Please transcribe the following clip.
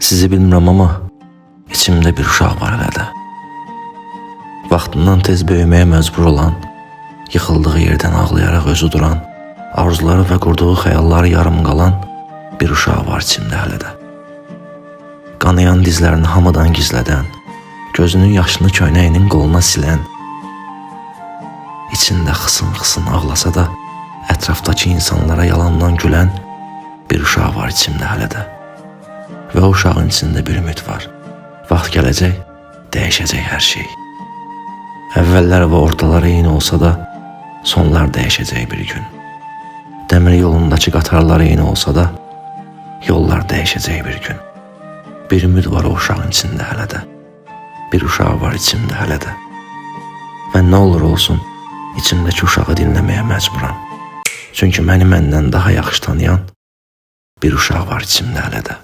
Sizi bilmirəm amma içimdə bir uşaq var hələ də. Vaxtından tez böyüməyə məcbur olan, yıxıldığı yerdən ağlayaraq özü duran, arzuları və qurduğu xəyalları yarım qalan bir uşaq var içimdə hələ də. Qanayan dizlərini hamıdan gizlədən, gözünün yaşını köynəyinin qoluna silən, içində xısın-xısın ağlasa da ətrafdakı insanlara yalandan gülən bir uşaq var içimdə hələ də. Və o uşağın içində bir ümid var. Vaxt gələcək, dəyişəcək hər şey. Əvvəllər və ortaları eyni olsa da, sonlar dəyişəcək bir gün. Dəmir yolundakı qatarlar eyni olsa da, yollar dəyişəcək bir gün. Bir ümid var o uşağın içində hələ də. Bir uşaq var içimdə hələ də. Mən nə olur olsun, içimdəki uşağı dinləməyə məcburam. Çünki məni məndən daha yaxşı tanıyan bir uşaq var içimdə hələ də.